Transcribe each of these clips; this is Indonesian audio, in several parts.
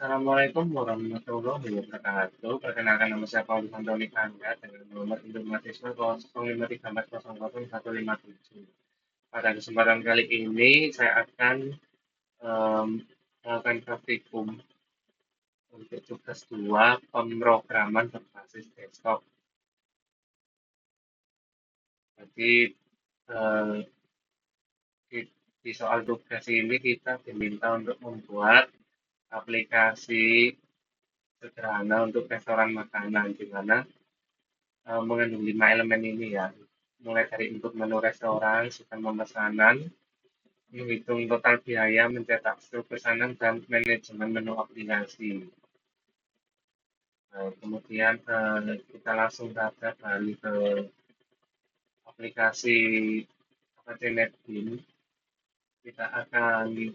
Assalamualaikum warahmatullahi wabarakatuh. Perkenalkan nama saya Paulus Antoni Kanda dengan nomor induk mahasiswa 00534000157. Pada kesempatan kali ini saya akan em, melakukan praktikum untuk tugas 2 pemrograman berbasis desktop. Jadi eh, di, di soal tugas ini kita diminta untuk membuat aplikasi sederhana untuk restoran makanan di mana mengandung 5 elemen ini ya, mulai dari input menu restoran, sistem pemesanan, menghitung total biaya, mencetak struktur pesanan, dan manajemen menu aplikasi. Kemudian kita langsung daftar balik ke aplikasi APT NetBeans. Kita akan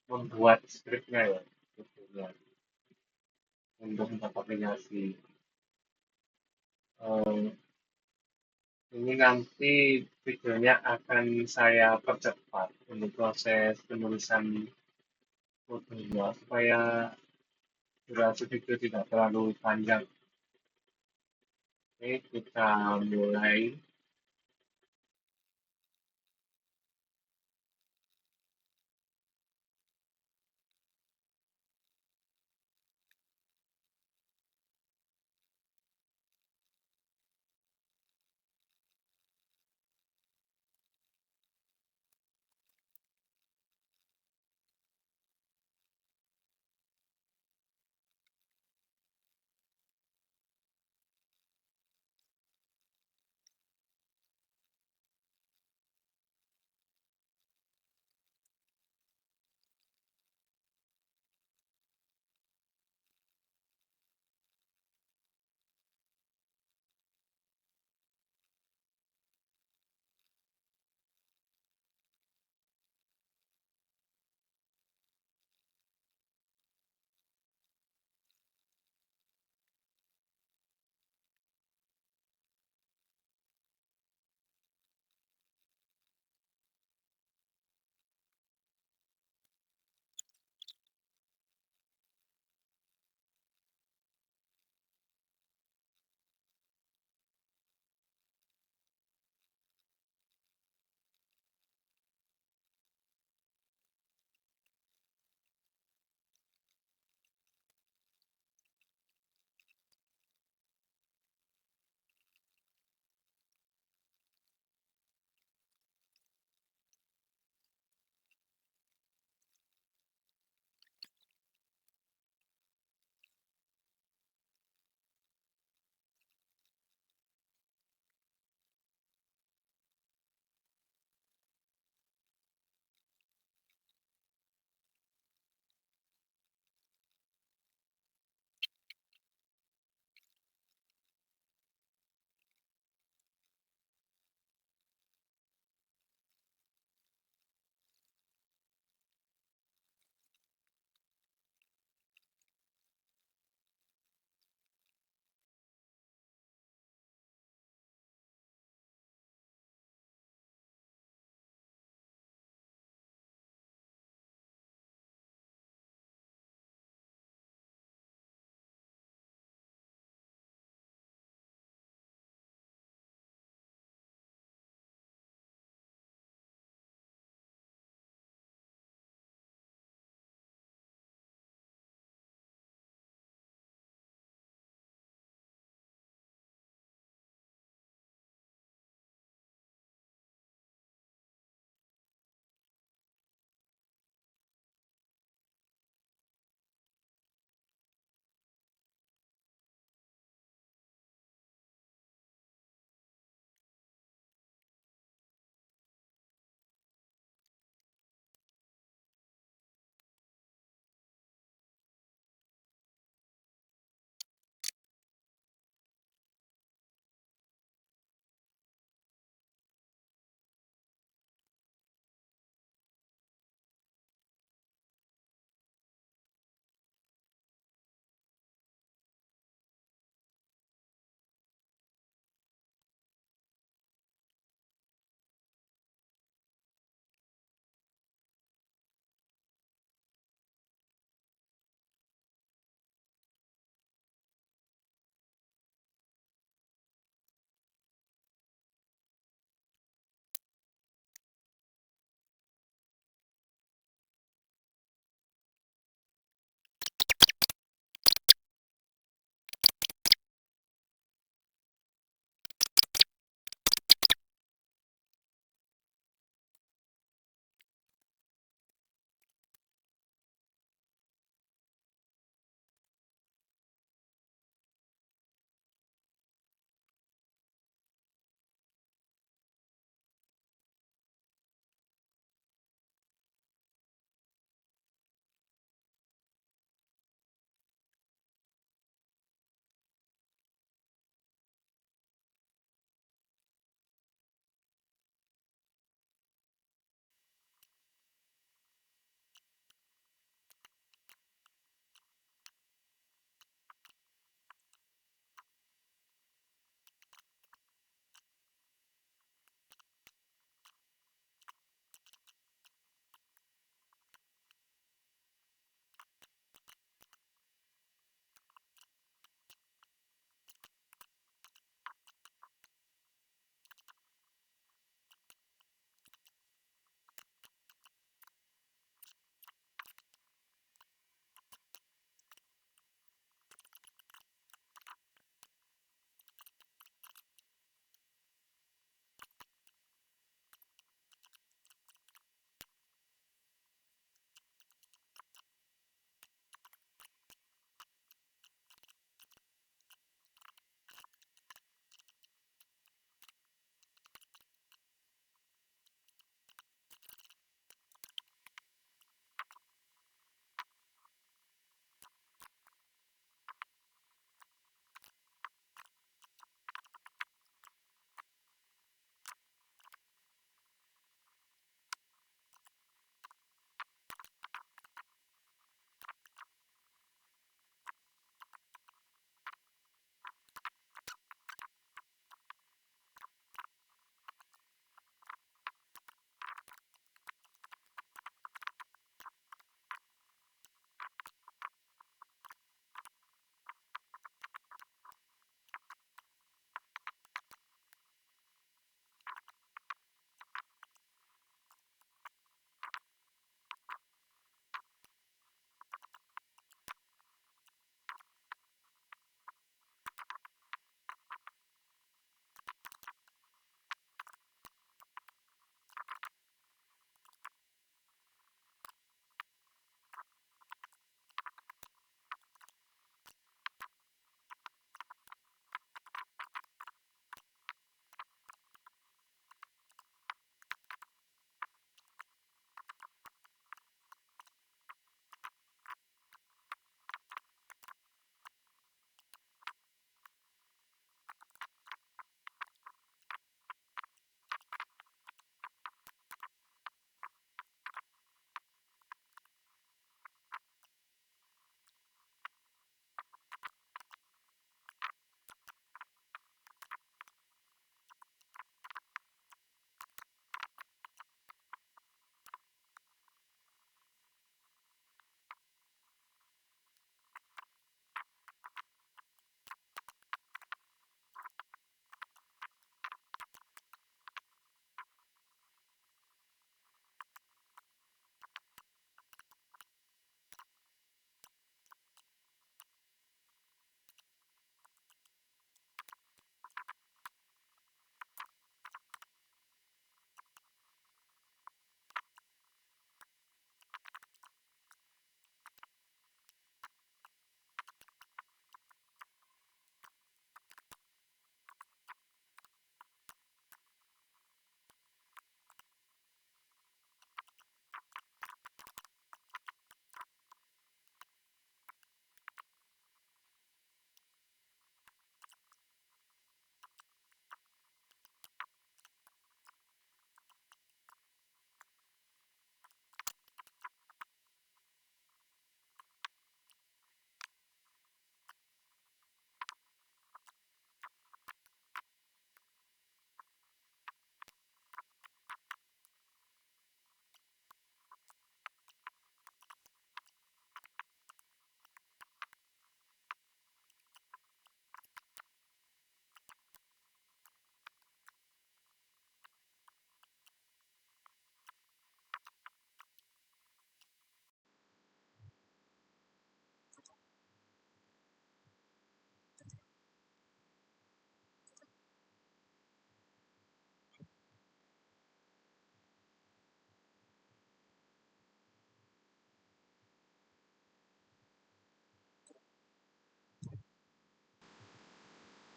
membuat scriptnya ya, sebetulnya, untuk membuat aplikasi. Eh, Ini nanti videonya akan saya percepat untuk proses penulisan kodenya supaya durasi video tidak terlalu panjang. Oke, kita mulai.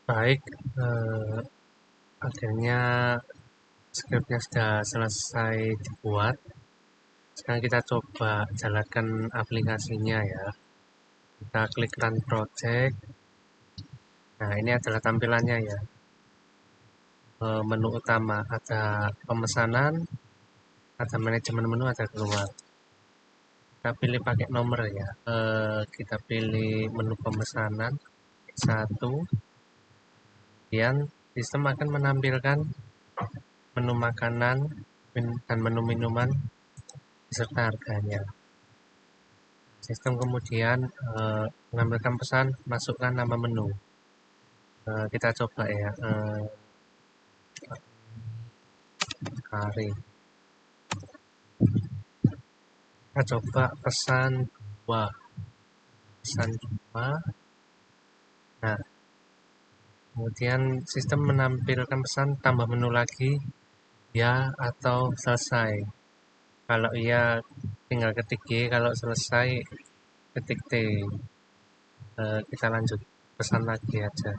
Baik, akhirnya scriptnya sudah selesai dibuat. Sekarang kita coba jalankan aplikasinya ya. Kita klik run project. Nah, ini adalah tampilannya ya. Menu utama ada pemesanan, ada manajemen menu, ada keluar. Kita pilih pakai nomor ya. Kita pilih menu pemesanan satu. Kemudian sistem akan menampilkan menu makanan dan menu minuman beserta harganya. Sistem kemudian mengambilkan pesan, masukkan nama menu. Kita coba ya, kari. Kita coba pesan 2. Pesan 2. Nah, kemudian sistem menampilkan pesan tambah menu lagi, ya atau selesai. Kalau iya tinggal ketik Y, kalau selesai ketik T. Kita lanjut pesan lagi aja.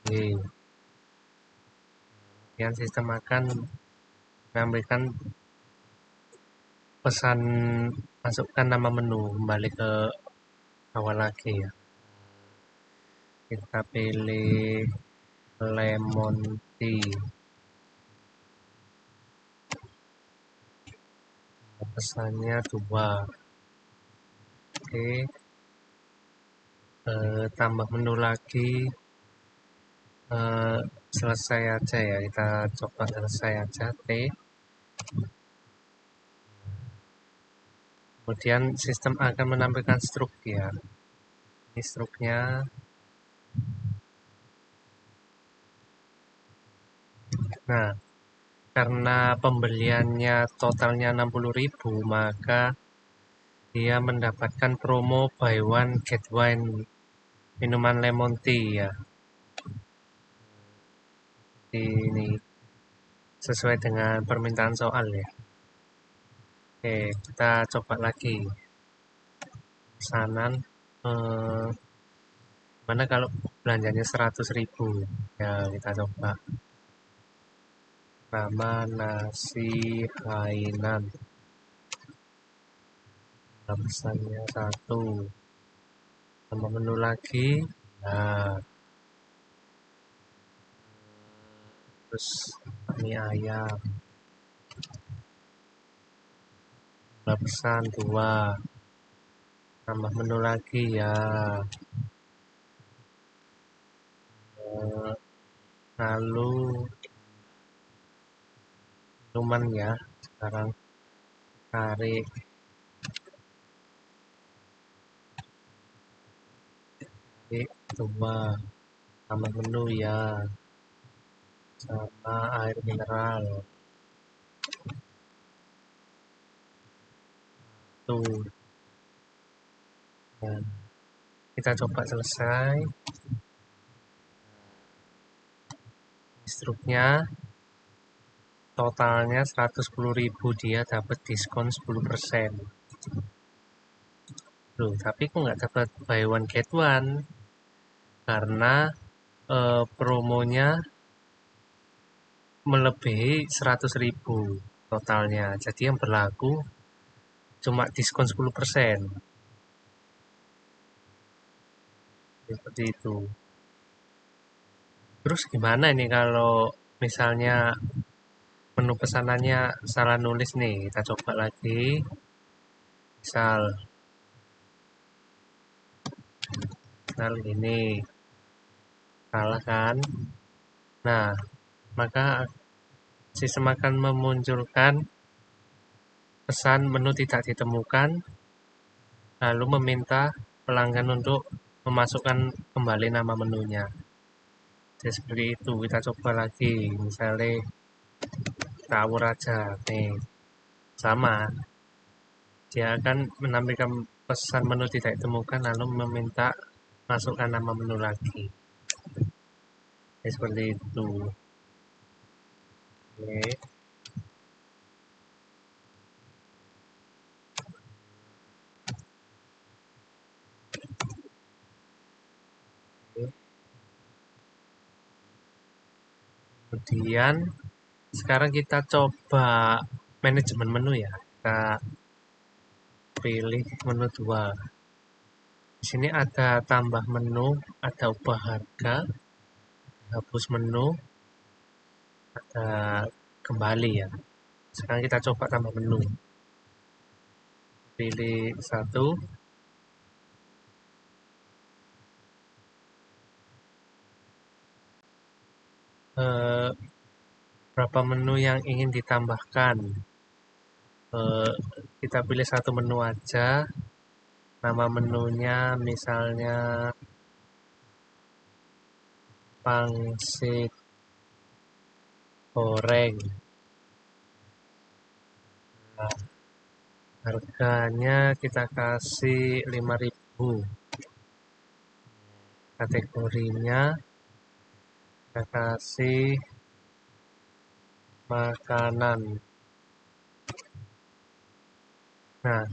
Y. Kemudian sistem akan mengambilkan pesan, masukkan nama menu, kembali ke awal lagi ya. Kita pilih lemon tea. Pesannya 2. Oke. Tambah menu lagi, selesai aja ya, kita coba selesai aja T. Kemudian sistem akan menampilkan struk ya. Ini struknya. Nah, karena pembeliannya totalnya 60.000, maka dia mendapatkan promo buy one get one minuman lemon tea ya. Ini sesuai dengan permintaan soal ya. Oke, kita coba lagi. Pesanan mana kalau belanjanya 100.000 ya, kita coba. Nama nasi Hainan, pesannya 1. Nama menu lagi, nah terus mie ayam, pesan 2. Tambah menu lagi ya. Lalu minuman ya, sekarang tarik. Tarik 2. Tambah menu ya, sama air mineral tuh. Nah, kita coba selesai. Struknya totalnya 110.000, dia dapat diskon 10%. Loh, tapi kok nggak dapat buy one get one? Karena promonya melebihi 100.000 totalnya. Jadi yang berlaku cuma diskon 10%. Seperti itu. Terus gimana ini kalau misalnya menu pesanannya salah nulis nih? Kita coba lagi. Misal ini salah kan? Nah, maka sistem akan memunculkan pesan menu tidak ditemukan, lalu meminta pelanggan untuk memasukkan kembali nama menunya. Jadi seperti itu, kita coba lagi. Misalnya tawur aja nih, sama. Dia akan menampilkan pesan menu tidak ditemukan, lalu meminta masukkan nama menu lagi. Jadi seperti itu. Oke. kemudian sekarang kita coba manajemen menu ya. Kita pilih menu 2. Di sini ada tambah menu, ada ubah harga, hapus menu, ada kembali ya. Sekarang kita coba tambah menu. Pilih 1. Berapa menu yang ingin ditambahkan. Kita pilih satu menu aja. Nama menunya misalnya pangsit goreng. Nah, harganya kita kasih 5.000. Kategorinya kita kasih makanan. Nah,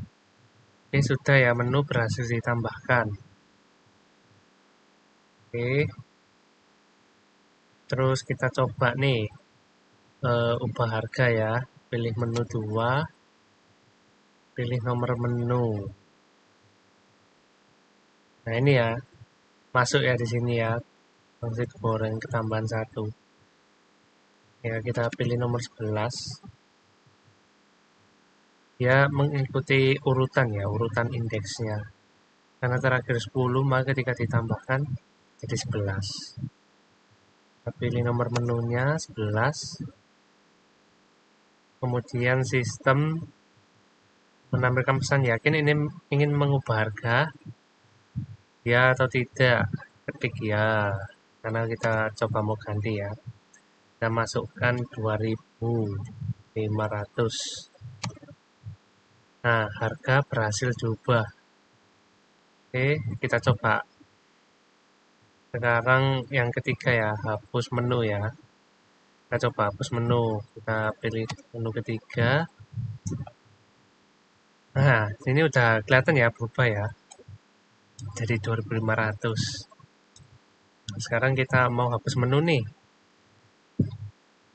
ini sudah ya, menu berhasil ditambahkan. Oke. Terus kita coba nih ubah harga ya. Pilih menu 2. Pilih nomor menu. Nah, ini ya. Masuk ya di sini ya. Pangsit goreng ketambahan 1. Ya, kita pilih nomor 11. Ya, mengikuti urutan ya, urutan indeksnya. Karena terakhir 10, maka ketika ditambahkan jadi 11. Kita pilih nomor menunya 11. Kemudian sistem menampilkan pesan yakin ini ingin mengubah harga ya atau tidak. Ketik ya, karena kita coba mau ganti ya. Kita masukkan 2.500. Nah, harga berhasil diubah. Oke, kita coba. Sekarang yang ketiga ya, hapus menu ya. Kita coba hapus menu. Kita pilih menu ketiga. Nah, ini udah kelihatan ya berubah ya. Jadi 2.500. Sekarang kita mau hapus menu nih.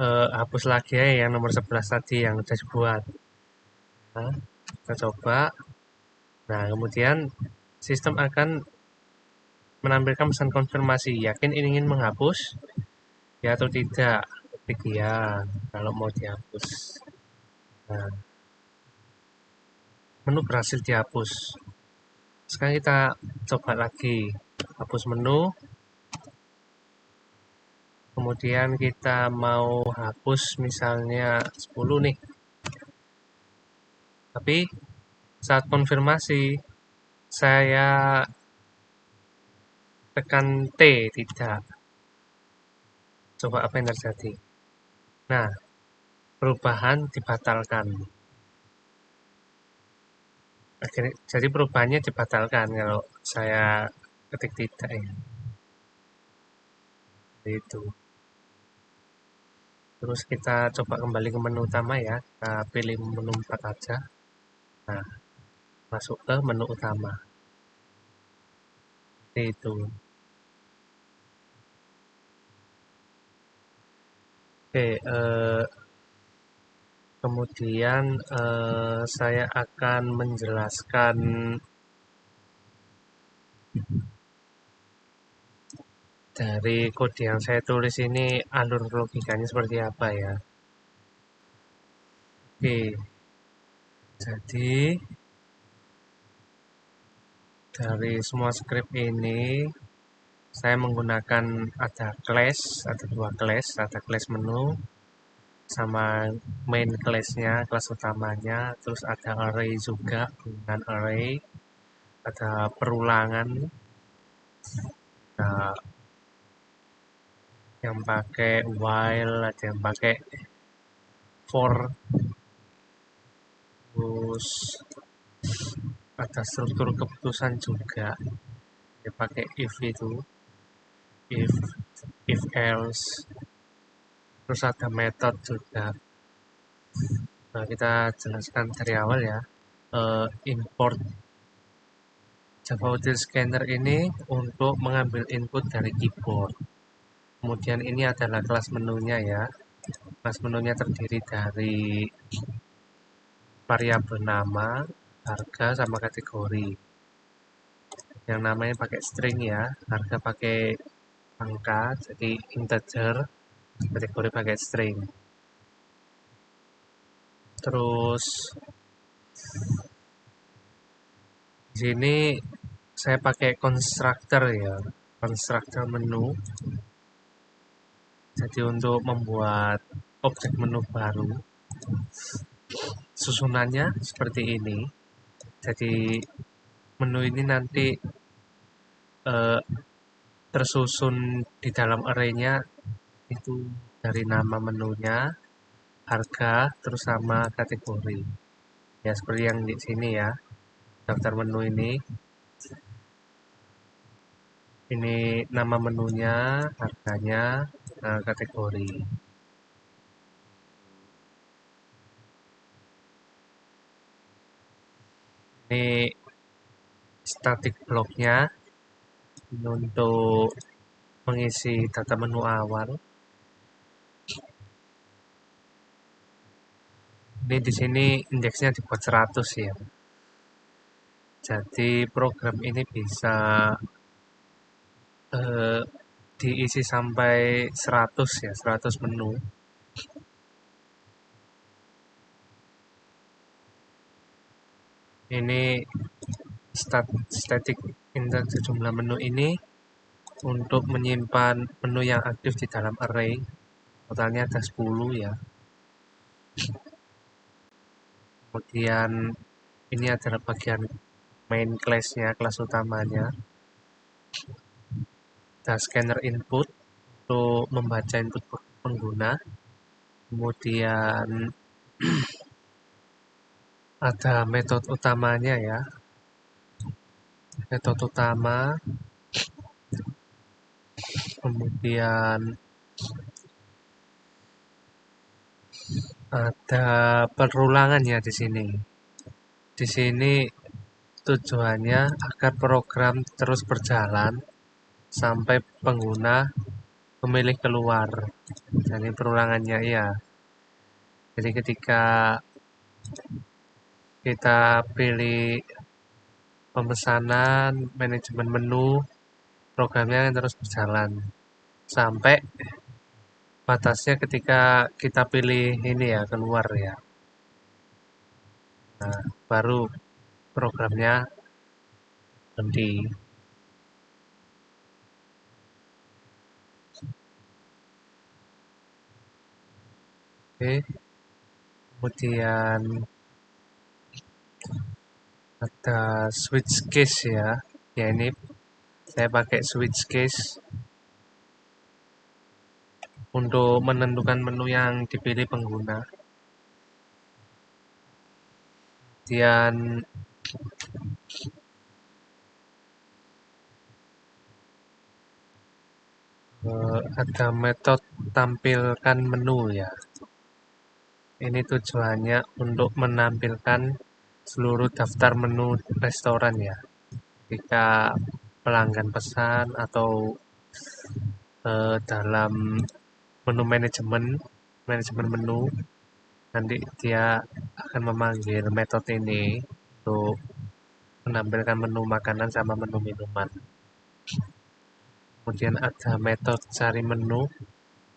Hapus lagi ya yang nomor 11 tadi yang udah dibuat. Nah, kita coba. Nah, kemudian sistem akan menampilkan pesan konfirmasi. Yakin ingin menghapus? Ya atau tidak? Ketik ya kalau mau dihapus. Nah, menu berhasil dihapus. Sekarang kita coba lagi. Hapus menu. Kemudian kita mau hapus misalnya 10 nih. Tapi saat konfirmasi saya tekan T, tidak. Coba apa yang terjadi. Nah, perubahan dibatalkan. Akhirnya, jadi perubahannya dibatalkan kalau saya ketik tidak ya. Itu. Terus kita coba kembali ke menu utama ya. Kita pilih menu 4 aja. Nah, masuk ke menu utama. Itu. Oke, kemudian saya akan menjelaskan dari kode yang saya tulis ini alur logikanya seperti apa ya. Oke, jadi dari semua script ini saya menggunakan ada class, ada 2 class, ada class menu sama main class-nya, kelas utamanya, terus ada array juga dengan array, ada perulangan, ada yang pakai while, ada yang pakai for, terus ada struktur keputusan juga, dia pakai if itu, if else, terus ada method juga. Nah, kita jelaskan dari awal ya. Import Java Util Scanner ini untuk mengambil input dari keyboard. Kemudian ini adalah kelas menunya ya. Kelas menunya terdiri dari variabel nama, harga, sama kategori. Yang namanya pakai string ya, harga pakai angka, jadi integer, kategori pakai string. Terus di sini saya pakai constructor ya, constructor menu. Jadi untuk membuat objek menu baru, susunannya seperti ini. Jadi menu ini nanti eh, tersusun di dalam array-nya itu dari nama menunya, harga, terus sama kategori. Ya seperti yang di sini ya, daftar menu ini. Ini nama menunya, harganya, kategori. Ini static blocknya untuk mengisi data menu awal. Ini di sini indeksnya dibuat 100 ya. Jadi program ini bisa eh, diisi sampai 100 ya, 100 menu. Ini static integer jumlah menu ini untuk menyimpan menu yang aktif di dalam array. Totalnya ada 10 ya. Kemudian ini adalah bagian main class-nya, kelas utamanya. Ada scanner input untuk membaca input pengguna. Kemudian ada metode utamanya ya. Metode utama. Kemudian ada perulangan ya di sini. Di sini tujuannya agar program terus berjalan sampai pengguna memilih keluar. Jadi perulangannya ya. Jadi ketika kita pilih pemesanan, manajemen menu, programnya akan terus berjalan sampai batasnya ketika kita pilih ini ya, keluar ya. Nah, baru programnya berhenti. Oke. Kemudian ada switch case ya. Ya ini saya pakai switch case untuk menentukan menu yang dipilih pengguna. Kemudian ada metode tampilkan menu ya. Ini tujuannya untuk menampilkan seluruh daftar menu restoran ya. Jika pelanggan pesan atau dalam menu manajemen menu, nanti dia akan memanggil metode ini untuk menampilkan menu makanan sama menu minuman. Kemudian ada metode cari menu.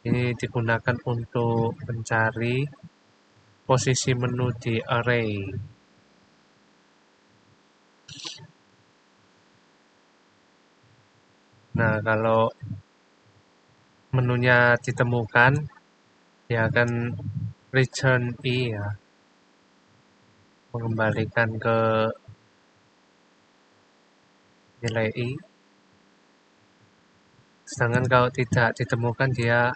Ini digunakan untuk mencari posisi menu di array. Nah, kalau menunya ditemukan, dia akan return i ya, mengembalikan ke nilai i. Sedangkan kalau tidak ditemukan, dia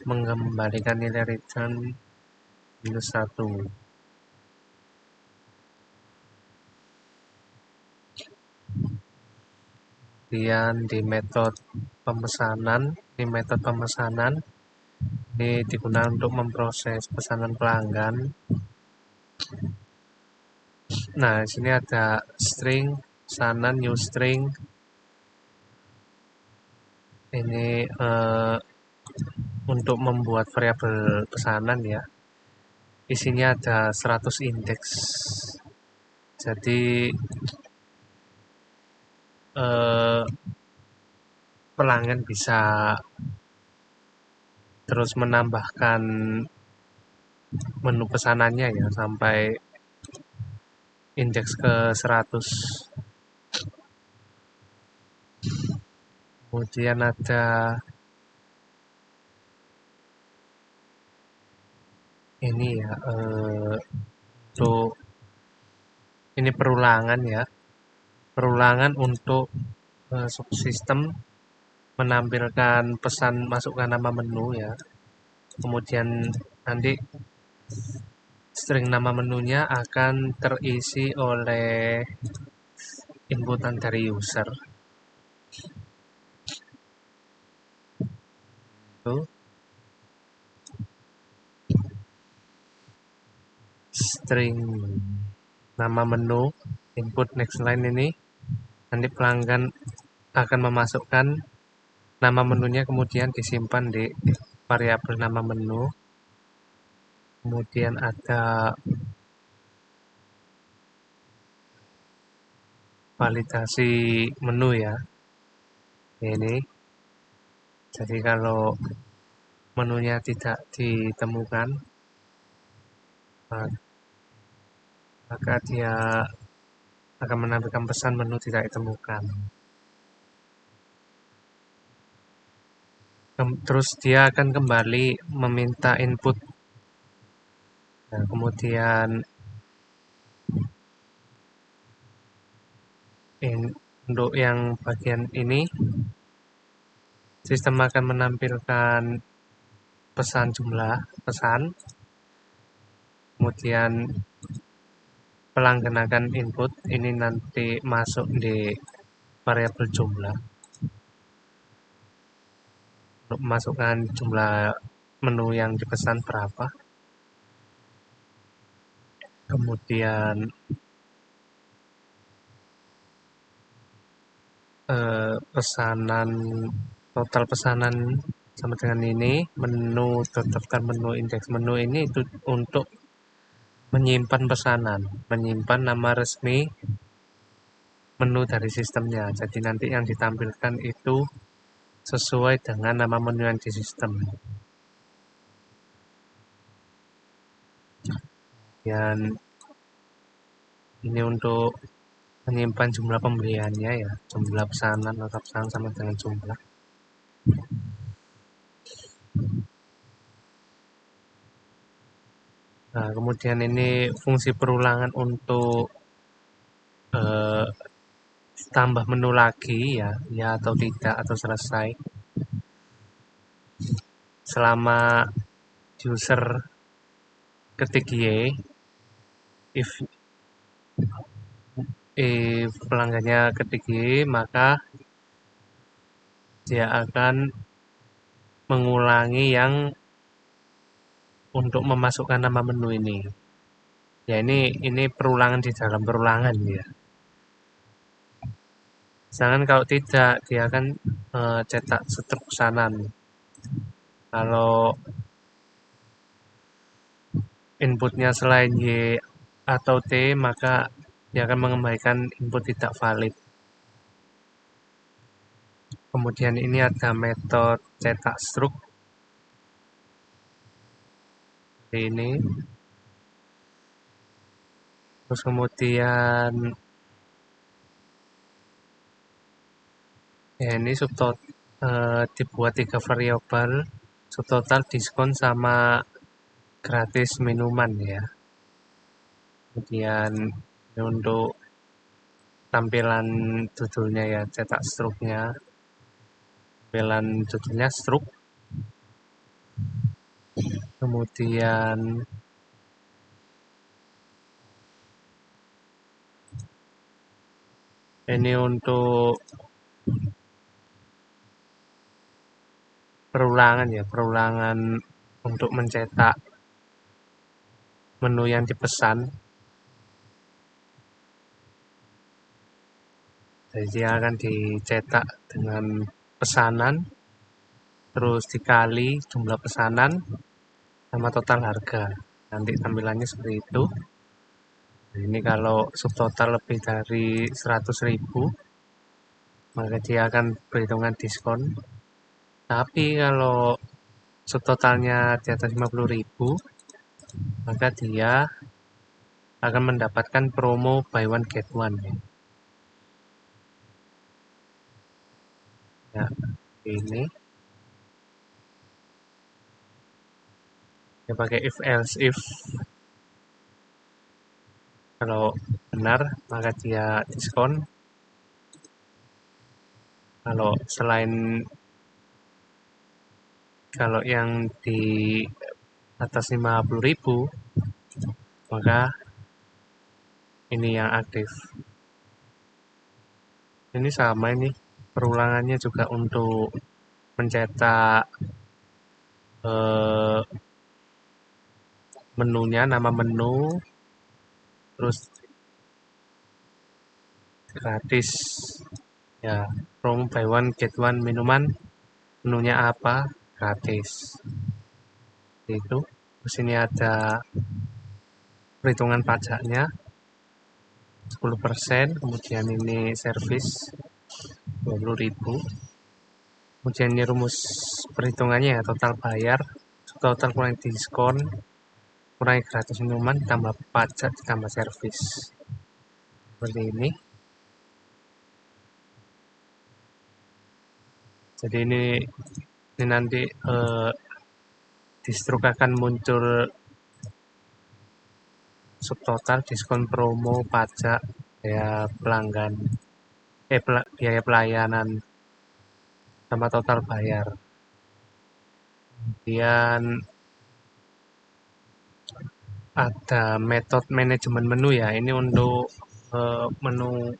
mengembalikan nilai return -1. Kemudian di metode pemesanan ini digunakan untuk memproses pesanan pelanggan. Nah, di sini ada string, pesanan, new string. Ini untuk membuat variabel pesanan ya. Isinya ada 100 indeks. Jadi pelanggan bisa terus menambahkan menu pesanannya ya sampai indeks ke 100. Kemudian ada ini ya untuk ini perulangan ya. Perulangan untuk subsistem menampilkan pesan masukkan nama menu ya. Kemudian nanti string nama menunya akan terisi oleh inputan dari user. Itu string nama menu input next line ini nanti pelanggan akan memasukkan nama menunya, kemudian disimpan di variabel nama menu. Kemudian ada validasi menu ya. Ini jadi kalau menunya tidak ditemukan, maka dia akan menampilkan pesan menu tidak ditemukan. Terus dia akan kembali meminta input. Nah, kemudian untuk yang bagian ini, sistem akan menampilkan pesan jumlah pesan. Kemudian pelanggan akan input, ini nanti masuk di variabel jumlah. Untuk memasukkan jumlah menu yang dipesan berapa. Kemudian total pesanan sama dengan ini, menu daftar menu indeks menu ini itu untuk menyimpan pesanan, menyimpan nama resmi menu dari sistemnya. Jadi nanti yang ditampilkan itu sesuai dengan nama menu yang di sistem. Dan ini untuk menyimpan jumlah pembeliannya ya, jumlah pesanan atau pesanan sama dengan jumlah. Nah, kemudian ini fungsi perulangan untuk tambah menu lagi ya, ya atau tidak atau selesai. Selama user ketik Y, if pelanggannya ketik Y, maka dia akan mengulangi yang untuk memasukkan nama menu ini. Ya ini perulangan di dalam perulangan ya. Sedangkan kalau tidak, dia akan cetak struk pesanan. Kalau inputnya selain Y atau T, maka dia akan mengembalikan input tidak valid. Kemudian ini ada metode cetak struk. Ini. Terus kemudian ya ini dibuat 3 variabel, subtotal, diskon, sama gratis minuman ya. Kemudian untuk tampilan judulnya ya, cetak struknya, tampilan judulnya struk. Kemudian ini untuk perulangan ya, perulangan untuk mencetak menu yang dipesan. Jadi dia akan dicetak dengan pesanan. terus dikali jumlah pesanan sama total harga. Nanti tampilannya seperti itu. Nah, ini kalau subtotal lebih dari 100.000, maka dia akan perhitungan diskon. Tapi kalau subtotalnya di atas 50.000, maka dia akan mendapatkan promo buy one get one. Ya, ini dia pakai if else if. Kalau benar maka dia diskon. Kalau kalau yang di atas 50.000, maka ini yang aktif. Ini sama ini perulangannya juga untuk mencetak eh, menunya, nama menu, terus gratis ya, promo buy one get one minuman, menunya apa gratis itu. Terus ini ada perhitungan pajaknya 10%, kemudian ini servis 20.000, kemudian ini rumus perhitungannya ya, total bayar, total kurang diskon, kurangi gratis minuman, tambah pajak, tambah servis, seperti ini. Jadi ini nanti di stroke akan muncul subtotal, diskon, promo, pajak, biaya pelanggan, biaya pelayanan, sama total bayar. Kemudian ada metode manajemen menu ya. Ini untuk menu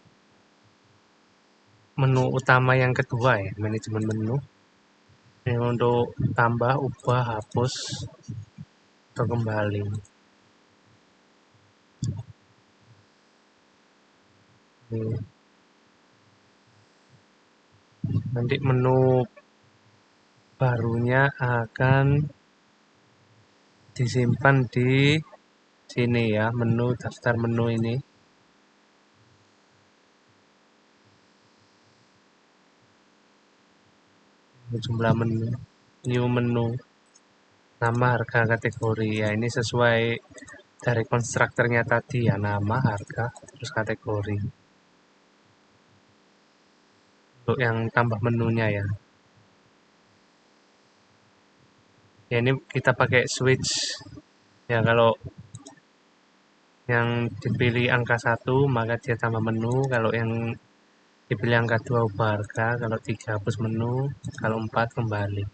menu utama yang kedua ya, manajemen menu. Ini untuk tambah, ubah, hapus, atau kembali. Ini. Nanti menu barunya akan disimpan di sini ya, menu daftar menu ini. Jumlah menu, new menu, nama, harga, kategori ya. Ini sesuai dari konstruktornya tadi ya, nama, harga, terus kategori. Untuk yang tambah menunya ya. Ya ini kita pakai switch ya, kalau yang dipilih angka 1 maka dia tambah menu, kalau yang dipilih angka 2 ubah harga, kalau 3 hapus menu, kalau 4 kembali.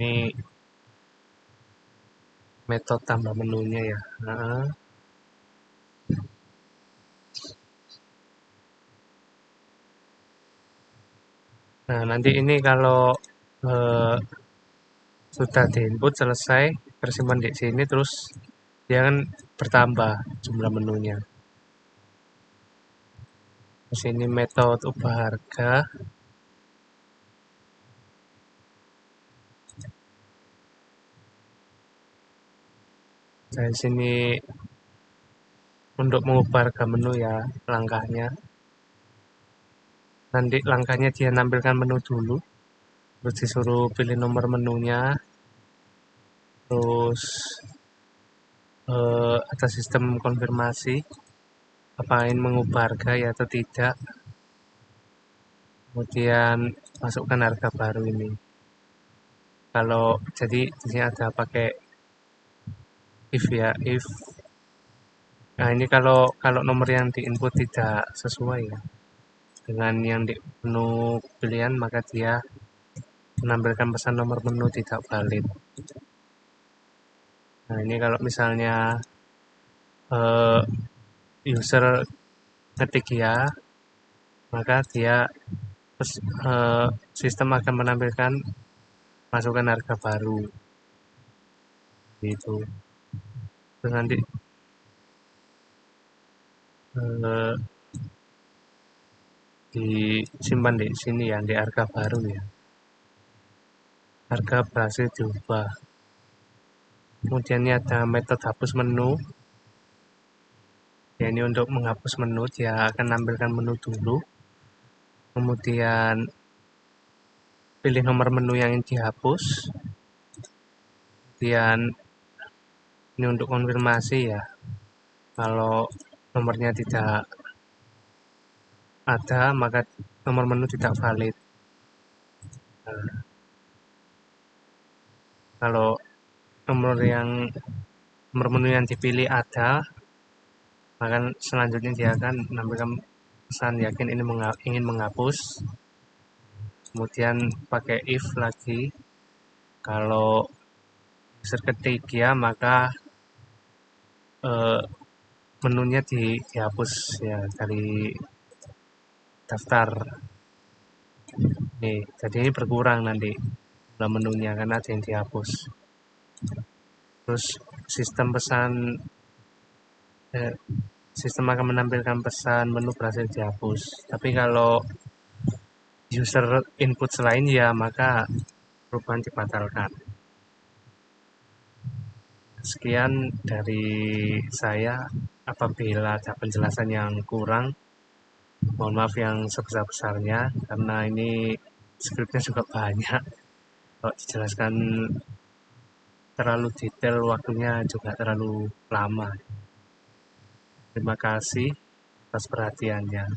Ini metode tambah menunya ya. Nah, nanti ini kalau eh, sudah diinput selesai, tersimpan di sini, terus dia kan bertambah jumlah menunya. Terus ini metode ubah harga. Dari sini untuk mengubah harga menu ya, langkahnya. Nanti langkahnya dia nampilkan menu dulu, terus disuruh pilih nomor menunya, terus ada sistem konfirmasi apa ingin mengubah harga ya atau tidak, kemudian masukkan harga baru ini. Kalau jadi di sini ada pakai if ya, if. Nah, ini kalau nomor yang diinput tidak sesuai ya dengan yang di menu pilihan, maka dia menampilkan pesan nomor menu tidak valid. Nah, ini kalau misalnya eh, user ngetik ya, maka dia sistem akan menampilkan masukkan harga baru gitu. Terus nanti eh, disimpan di sini ya, di harga baru ya. Harga berhasil diubah. Kemudian ini ada metode hapus menu. Ya, ini untuk menghapus menu, dia akan menampilkan menu dulu. Kemudian pilih nomor menu yang ingin dihapus. Kemudian ini untuk konfirmasi ya. Kalau nomornya tidak ada, maka nomor menu tidak valid. Nah, kalau nomor menu yang dipilih ada, maka selanjutnya dia akan menampilkan pesan yakin ini ingin menghapus. Kemudian pakai if lagi. Kalau user ketiga maka menunya dihapus ya dari daftar. Nih, jadi ini berkurang nanti menunya karena ada yang dihapus. Terus sistem pesan sistem akan menampilkan pesan menu berhasil dihapus. Tapi kalau user input selain ya maka perubahan dibatalkan. Sekian dari saya. Apabila ada penjelasan yang kurang, mohon maaf yang sebesar-besarnya karena ini skripnya juga banyak. Kalau dijelaskan terlalu detail, waktunya juga terlalu lama. Terima kasih atas perhatiannya.